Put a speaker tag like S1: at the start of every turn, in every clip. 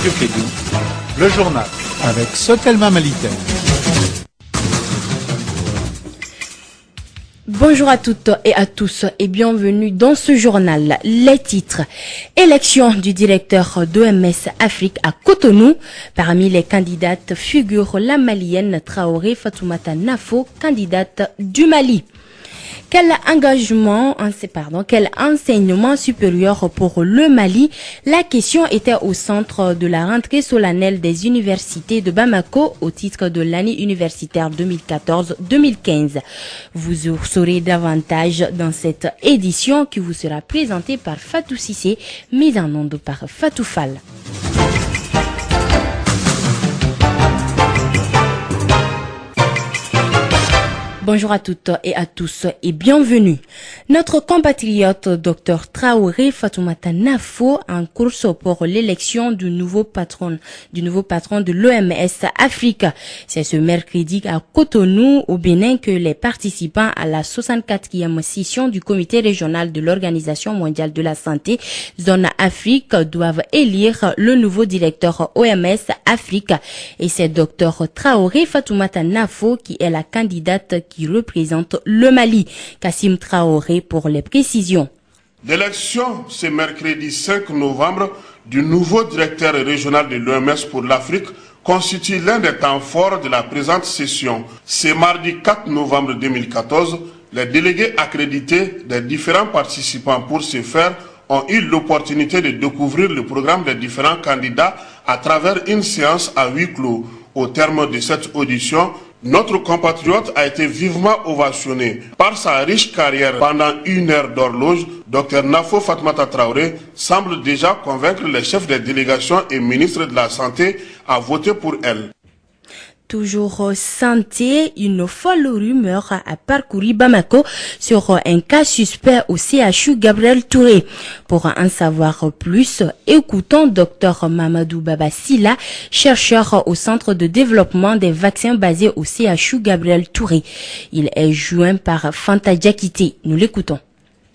S1: Radio Kédougou, le journal avec Sotelma Malitaire.
S2: Bonjour à toutes et à tous et bienvenue dans ce journal. Les titres. Élection du directeur d'OMS Afrique à Cotonou. Parmi les candidates figure la malienne Traoré Fatoumata Nafo, candidate du Mali. Quel enseignement supérieur pour le Mali? La question était au centre de la rentrée solennelle des universités de Bamako au titre de l'année universitaire 2014-2015. Vous en saurez davantage dans cette édition qui vous sera présentée par Fatou Sissé, mise en onde par Fatou Fall. Bonjour à toutes et à tous et bienvenue. Notre compatriote Dr Traoré Fatoumata Nafo en course pour l'élection du nouveau patron de l'OMS Afrique. C'est ce mercredi à Cotonou au Bénin que les participants à la 64e session du comité régional de l'Organisation mondiale de la santé zone Afrique doivent élire le nouveau directeur OMS Afrique et c'est Dr Traoré Fatoumata Nafo qui est la candidate qui représente le Mali. Kassim Traoré pour les précisions.
S3: L'élection ce mercredi 5 novembre du nouveau directeur régional de l'OMS pour l'Afrique constitue l'un des temps forts de la présente session. Ce mardi 4 novembre 2014, les délégués accrédités des différents participants pour ce faire ont eu l'opportunité de découvrir le programme des différents candidats à travers une séance à huis clos. Au terme de cette audition, notre compatriote a été vivement ovationné. Par sa riche carrière pendant 1 heure d'horloge, Dr Nafo Fatoumata Traoré semble déjà convaincre les chefs des délégations et ministres de la Santé à voter pour elle.
S2: Toujours santé, une folle rumeur a parcouru Bamako sur un cas suspect au CHU Gabriel Touré. Pour en savoir plus, écoutons Dr Mamadou Babasila, chercheur au Centre de développement des vaccins basé au CHU Gabriel Touré. Il est joint par Fanta Diakité. Nous l'écoutons.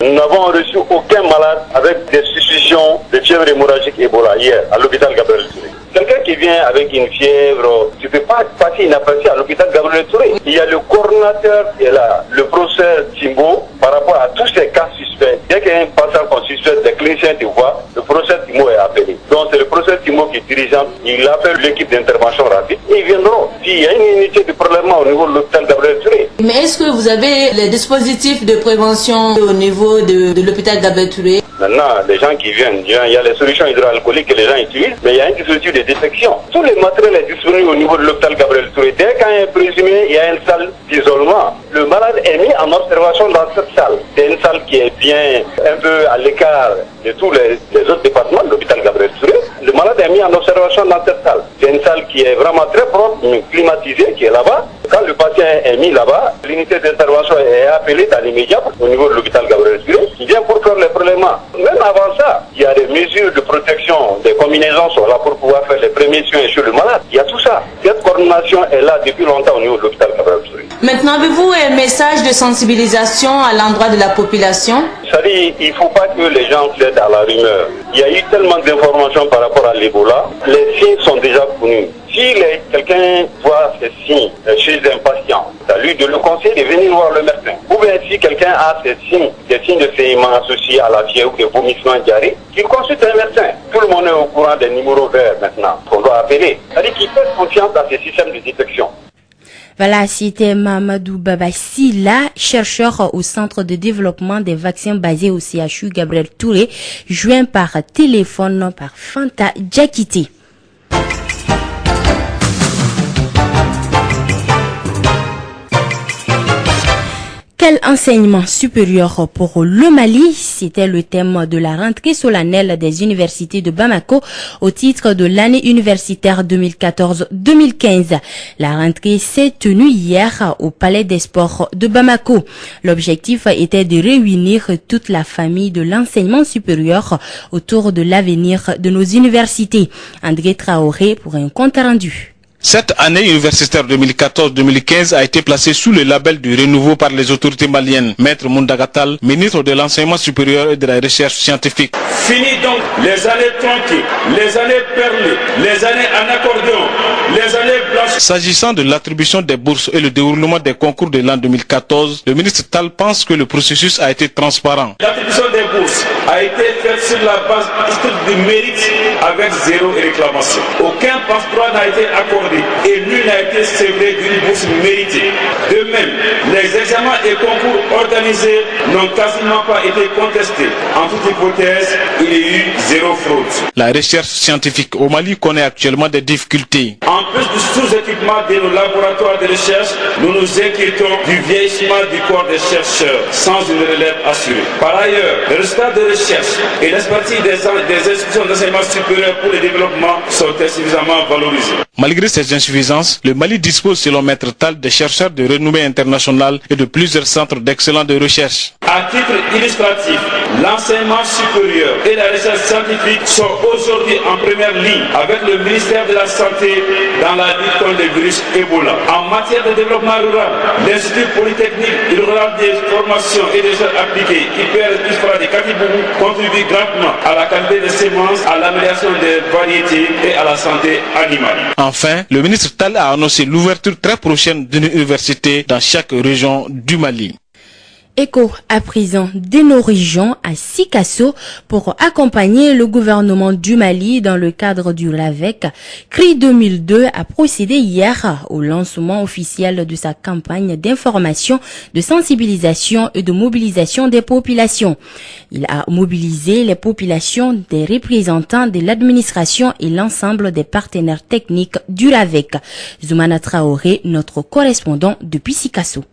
S4: Nous n'avons reçu aucun malade avec des suspicions de fièvre hémorragique Ebola hier à l'hôpital Gabriel Touré. Quelqu'un qui vient avec une fièvre, tu ne peux pas passer inaperçu à l'hôpital Gabriel Touré. Il y a le coordonnateur qui est là, le professeur Timbo, par rapport à tous ces cas suspects. Dès qu'il y a un patient qu'on suspecte, les cliniciens te voient, le professeur Timbo est appelé. Donc c'est le professeur Timbo qui est dirigeant, il appelle l'équipe d'intervention rapide, et ils viendront. S'il y a une unité de prélèvement au niveau de l'hôpital Gabriel Touré.
S5: Mais est-ce que vous avez les dispositifs de prévention au niveau de l'hôpital Gabriel Touré?
S4: Maintenant, les gens qui viennent, il y a les solutions hydroalcooliques que les gens utilisent, mais il y a un dispositif de détection. Tout le matériel est disponible au niveau de l'hôpital Gabriel Touré. Dès qu'il y a un présumé, il y a une salle d'isolement. Le malade est mis en observation dans cette salle. C'est une salle qui est bien un peu à l'écart de tous les autres départements de l'hôpital Gabriel Touré. Le malade est mis en observation dans cette salle. C'est une salle qui est vraiment très propre, climatisée, qui est là-bas. Quand le patient est mis là-bas, l'unité d'intervention est appelée dans l'immédiat au niveau de l'hôpital Gabriel Touré. Il vient pour faire les prélèvements. Même avant ça, il y a des mesures de protection, des combinaisons sont là pour pouvoir faire les premiers soins sur le malade. Il y a tout ça. Cette coordination est là depuis longtemps au niveau de l'hôpital Gabriel Touré.
S5: Maintenant, avez-vous un message de sensibilisation à l'endroit de la population?
S4: C'est-à-dire, il ne faut pas que les gens plaident à la rumeur. Il y a eu tellement d'informations par rapport à l'Ebola. Les signes sont déjà connus. Si quelqu'un voit ces signes chez un patient, c'est à lui de le conseiller de venir voir le médecin. Ou bien si quelqu'un a ces signes, des signes de saignement associés à la fièvre ou des vomissements diarrhée, qu'il consulte un médecin. Tout le monde est au courant des numéros verts maintenant qu'on doit appeler. C'est-à-dire qu'il fait confiance à ces systèmes de détection.
S2: Voilà, c'était Mamadou Babasila, chercheur au Centre de développement des vaccins basé au CHU Gabriel Touré, joint par téléphone par Fanta Diakité. Quel enseignement supérieur pour le Mali? C'était le thème de la rentrée solennelle des universités de Bamako au titre de l'année universitaire 2014-2015. La rentrée s'est tenue hier au Palais des Sports de Bamako. L'objectif était de réunir toute la famille de l'enseignement supérieur autour de l'avenir de nos universités. André Traoré pour un compte rendu.
S6: Cette année universitaire 2014-2015 a été placée sous le label du renouveau par les autorités maliennes. Maître Moundagatal, ministre de l'Enseignement supérieur et de la Recherche scientifique.
S7: Fini donc les années tranquilles, les années perlées, les années en accordéon, les années blanches.
S6: S'agissant de l'attribution des bourses et le déroulement des concours de l'an 2014, le ministre Tal pense que le processus a été transparent.
S7: L'attribution des bourses a été faite sur la base stricte du mérite avec zéro réclamation. Aucun passe-droit n'a été accordé et nul n'a été sévré d'une bourse méritée. De même, les examens et concours organisés n'ont quasiment pas été contestés. En toute hypothèse, il y a eu zéro fraude.
S6: La recherche scientifique au Mali connaît actuellement des difficultés.
S7: En plus du sous-équipement de nos laboratoires de recherche, nous nous inquiétons du vieillissement du corps des chercheurs sans une relève assurée. Par ailleurs, les résultats de recherche et l'expertise des institutions d'enseignement supérieur pour le développement sont insuffisamment valorisés.
S6: Malgré ces insuffisances, le Mali dispose selon Maître Tal de chercheurs de renommée internationale et de plusieurs centres d'excellence de recherche.
S7: À titre illustratif, l'enseignement supérieur et la recherche scientifique sont aujourd'hui en première ligne avec le ministère de la Santé dans la lutte contre le virus Ebola. En matière de développement rural, l'Institut Polytechnique rural des formations et des recherches appliquées, IPR de Katibougou, contribue grandement à la qualité des semences, à l'amélioration des variétés et à la santé animale.
S6: Enfin, le ministre Tal a annoncé l'ouverture très prochaine d'une université dans chaque région du Mali.
S2: Écho à présent de nos régions à Sikasso pour accompagner le gouvernement du Mali dans le cadre du RAVEC. CRI 2002 a procédé hier au lancement officiel de sa campagne d'information, de sensibilisation et de mobilisation des populations. Il a mobilisé les populations, des représentants de l'administration et l'ensemble des partenaires techniques du RAVEC. Zoumana Traoré, notre correspondant depuis Sikasso.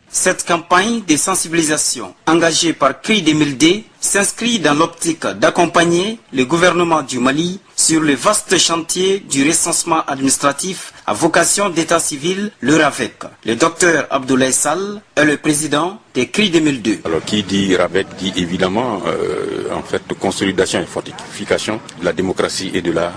S8: Cette campagne de sensibilisation engagée par CRI 2002 s'inscrit dans l'optique d'accompagner le gouvernement du Mali sur le vaste chantier du recensement administratif à vocation d'état civil, le RAVEC. Le docteur Abdoulaye Sall est le président de CRI 2002.
S9: Alors qui dit RAVEC dit évidemment en fait consolidation et fortification de la démocratie et de la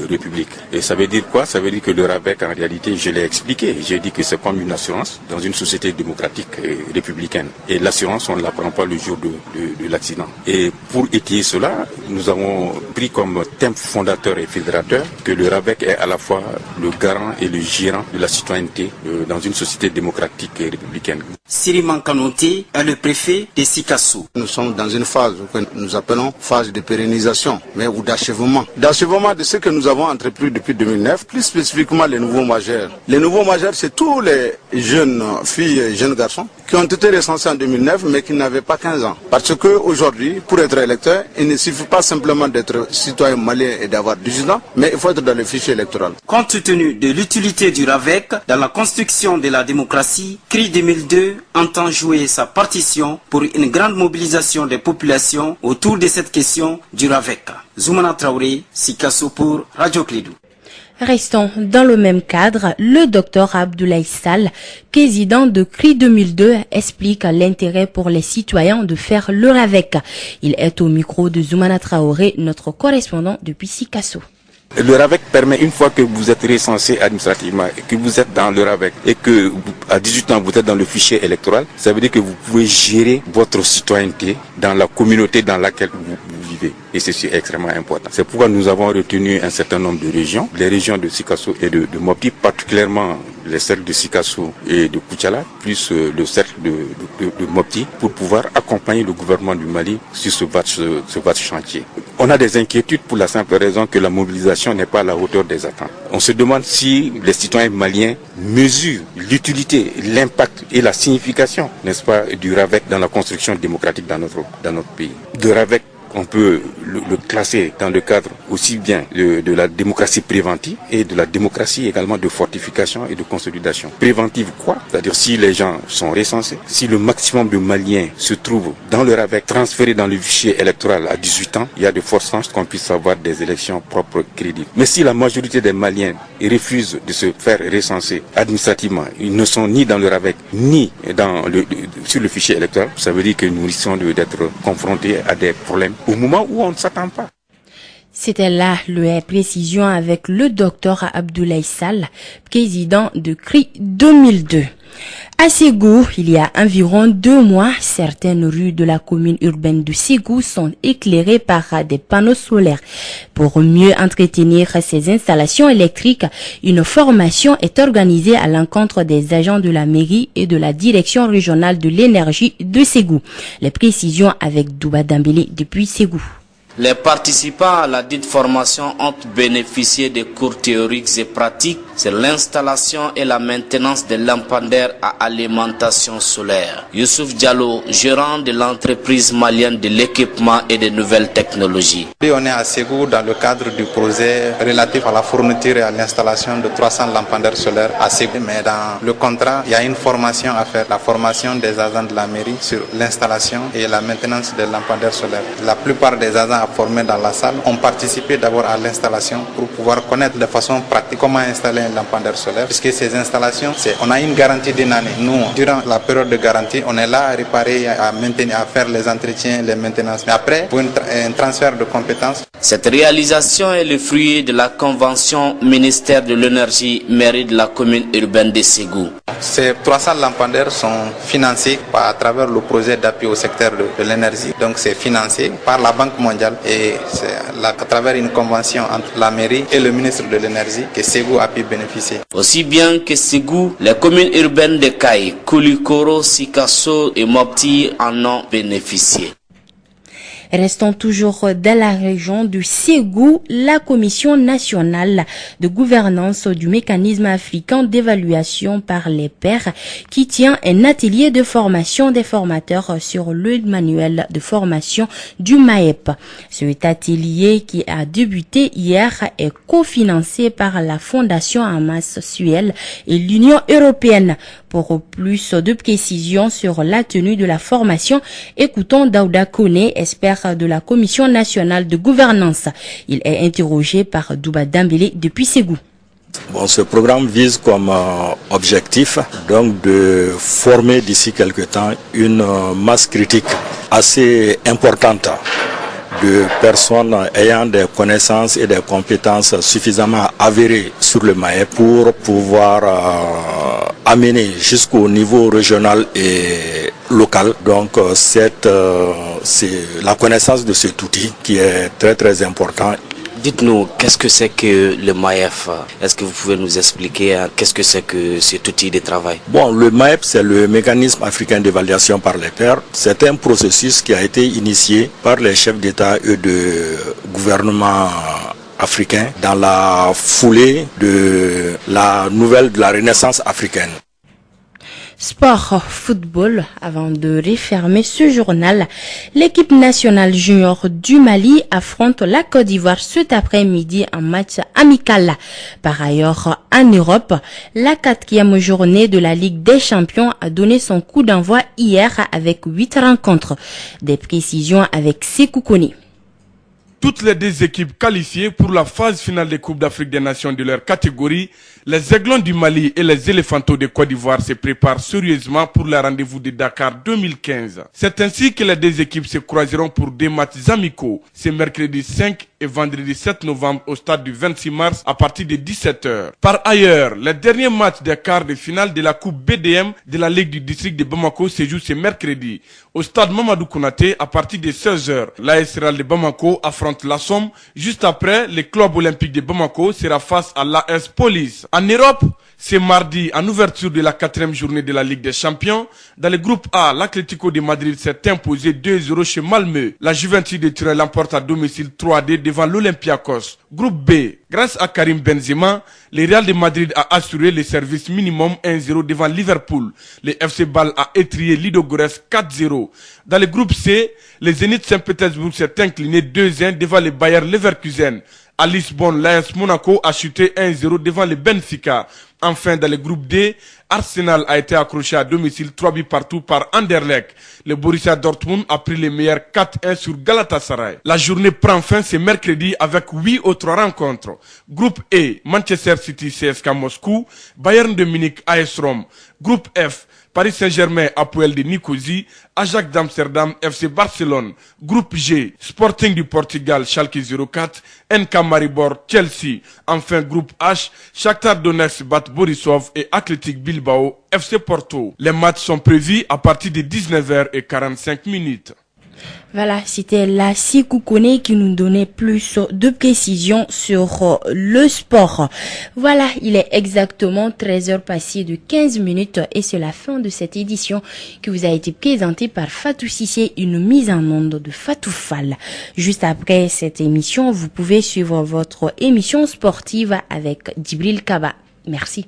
S9: République. Et ça veut dire quoi? Ça veut dire que le RAVEC en réalité, je l'ai expliqué, j'ai dit que c'est comme une assurance dans une société démocratique et républicaine. Et l'assurance, on ne la prend pas le jour de l'accident. Et pour étayer cela, nous avons pris comme thème fondateur et fédérateur que le RAVEC est à la fois le garant et le gérant de la citoyenneté dans une société démocratique et républicaine.
S8: Siriman Kanouté est le préfet de Sikasso.
S10: Nous sommes dans une phase que nous appelons phase de pérennisation, mais ou d'achèvement. D'achèvement de ce que nous avons entrepris depuis 2009, plus spécifiquement les nouveaux majeurs. Les nouveaux majeurs, c'est tous les jeunes filles et jeunes garçons qui ont été recensés en 2009, mais qui n'avaient pas 15 ans. Parce qu'aujourd'hui, pour être électeur, il ne suffit pas simplement d'être citoyen malien et d'avoir 18 ans, mais il faut être dans le fichier électoral.
S8: Compte tenu de l'utilité du RAVEC dans la construction de la démocratie, CRI 2002 entend jouer sa partition pour une grande mobilisation des populations autour de cette question du RAVEC. Zoumana Traoré, Sikasso pour Radio Clédou.
S2: Restons dans le même cadre, le docteur Abdoulaye Sall, président de CRI 2002, explique l'intérêt pour les citoyens de faire le RAVEC. Il est au micro de Zoumana Traoré, notre correspondant depuis Sikasso.
S9: Le RAVEC permet, une fois que vous êtes recensé administrativement et que vous êtes dans le RAVEC et que à 18 ans vous êtes dans le fichier électoral, ça veut dire que vous pouvez gérer votre citoyenneté dans la communauté dans laquelle vous vivez. Et ceci est extrêmement important. C'est pourquoi nous avons retenu un certain nombre de régions, les régions de Sikasso et de Mopti, particulièrement les cercles de Sikasso et de Koutiala, plus le cercle de Mopti, pour pouvoir accompagner le gouvernement du Mali sur ce vaste chantier. On a des inquiétudes pour la simple raison que la mobilisation n'est pas à la hauteur des attentes. On se demande si les citoyens maliens mesurent l'utilité, l'impact et la signification, n'est-ce pas, du RAVEC dans la construction démocratique dans notre pays. De RAVEC, on peut le classer dans le cadre aussi bien de la démocratie préventive et de la démocratie également de fortification et de consolidation. Préventive quoi? C'est-à-dire si les gens sont recensés, si le maximum de Maliens se trouvent dans le RAVEC, transférés dans le fichier électoral à 18 ans, il y a de fortes chances qu'on puisse avoir des élections propres crédibles. Mais si la majorité des Maliens refusent de se faire recenser administrativement, ils ne sont ni dans le RAVEC ni sur le fichier électoral, ça veut dire que nous risquons d'être confrontés à des problèmes au moment où on ne s'attend pas.
S2: C'était là les précisions avec le docteur Abdoulaye Sall, président de CRI 2002. À Ségou, il y a environ 2 mois, certaines rues de la commune urbaine de Ségou sont éclairées par des panneaux solaires. Pour mieux entretenir ces installations électriques, une formation est organisée à l'encontre des agents de la mairie et de la direction régionale de l'énergie de Ségou. Les précisions avec Douba Dambélé depuis Ségou.
S11: Les participants à la dite formation ont bénéficié de cours théoriques et pratiques sur l'installation et la maintenance des lampadaires à alimentation solaire. Youssouf Diallo, gérant de l'entreprise malienne de l'équipement et des nouvelles technologies.
S12: On est à Ségou dans le cadre du projet relatif à la fourniture et à l'installation de 300 lampadaires solaires à Ségou. Mais dans le contrat, il y a une formation à faire, la formation des agents de la mairie sur l'installation et la maintenance des lampadaires solaires. La plupart des agents formés dans la salle ont participé d'abord à l'installation pour pouvoir connaître de façon pratique comment installer un lampadaire solaire, puisque ces installations, on a une garantie d'une année. Nous, durant la période de garantie, on est là à réparer, à maintenir, à faire les entretiens, les maintenances. Mais après, pour un transfert de compétences.
S11: Cette réalisation est le fruit de la convention ministère de l'énergie mairie de la commune urbaine de Ségou.
S12: Ces 300 lampadaires sont financés à travers le projet d'appui au secteur de l'énergie. Donc c'est financé par la Banque mondiale et c'est à travers une convention entre la mairie et le ministre de l'énergie que Ségou a pu bénéficier.
S11: Aussi bien que Ségou, les communes urbaines de Kaye, Koulikoro, Sikasso et Mopti en ont bénéficié.
S2: Restons toujours dans la région du Ségou. La Commission nationale de gouvernance du mécanisme africain d'évaluation par les pairs qui tient un atelier de formation des formateurs sur le manuel de formation du MAEP. Cet atelier qui a débuté hier est cofinancé par la Fondation Amas Suel et l'Union européenne. Pour plus de précisions sur la tenue de la formation, écoutons Daouda Kone, expert de la Commission nationale de gouvernance. Il est interrogé par Douba Dambélé depuis Ségou.
S13: Bon, ce programme vise comme objectif donc de former d'ici quelque temps une masse critique assez importante de personnes ayant des connaissances et des compétences suffisamment avérées sur le MAEP pour pouvoir amener jusqu'au niveau régional et local. Donc c'est la connaissance de cet outil qui est très très important.
S11: Dites-nous, qu'est-ce que c'est que le MAEP? Est-ce que vous pouvez nous expliquer qu'est-ce que c'est que cet outil de travail?
S13: Bon, le MAEP, c'est le mécanisme africain d'évaluation par les pairs. C'est un processus qui a été initié par les chefs d'État et de gouvernement africains dans la foulée de la nouvelle de la Renaissance africaine.
S2: Sport, football, avant de refermer ce journal, l'équipe nationale junior du Mali affronte la Côte d'Ivoire cet après-midi en match amical. Par ailleurs, en Europe, la 4e journée de la Ligue des Champions a donné son coup d'envoi hier avec 8 rencontres. Des précisions avec Sékou Kone.
S14: Toutes les 2 équipes qualifiées pour la phase finale des Coupes d'Afrique des Nations de leur catégorie, les Aiglons du Mali et les Éléphantaux de Côte d'Ivoire se préparent sérieusement pour le rendez-vous de Dakar 2015. C'est ainsi que les 2 équipes se croiseront pour 2 matchs amicaux, ce mercredi 5 et vendredi 7 novembre au stade du 26 mars à partir de 17h. Par ailleurs, les derniers matchs des quarts de finale de la Coupe BDM de la Ligue du district de Bamako se jouent ce mercredi au stade Mamadou Konaté à partir de 16h. L'AS Real de Bamako affronte la Somme. Juste après, le club olympique de Bamako sera face à l'AS Police. En Europe, c'est mardi, en ouverture de la 4e journée de la Ligue des Champions. Dans le groupe A, l'Atlético de Madrid s'est imposé 2-0 chez Malmö. La Juventus de Turin l'emporte à domicile 3-2 devant l'Olympiakos. Groupe B, grâce à Karim Benzema, le Real de Madrid a assuré le service minimum 1-0 devant Liverpool. Le FC Bâle a étrié Ludogorets 4-0. Dans le groupe C, le Zénith Saint-Pétersbourg s'est incliné 2-1 devant le Bayer Leverkusen. À Lisbonne, l'AS Monaco a chuté 1-0 devant le Benfica. Enfin, dans le groupe D, Arsenal a été accroché à domicile 3 buts partout par Anderlecht. Le Borussia Dortmund a pris les meilleurs 4-1 sur Galatasaray. La journée prend fin ce mercredi avec 8 autres rencontres. Groupe E, Manchester City CSKA Moscou, Bayern de Munich AS Rome. Groupe F, Paris Saint-Germain, Apoel de Nicosie, Ajax d'Amsterdam, FC Barcelone, Groupe G, Sporting du Portugal, Schalke 04, NK Maribor, Chelsea. Enfin, Groupe H, Shakhtar Donetsk bat Borisov et Athletic Bilbao, FC Porto. Les matchs sont prévus à partir de 19h45.
S2: Voilà, c'était la Sikou Kone qui nous donnait plus de précisions sur le sport. Voilà, il est exactement 13h passées de 15 minutes et c'est la fin de cette édition qui vous a été présentée par Fatou Sissé, une mise en onde de Fatou Fall. Juste après cette émission, vous pouvez suivre votre émission sportive avec Djibril Kaba. Merci.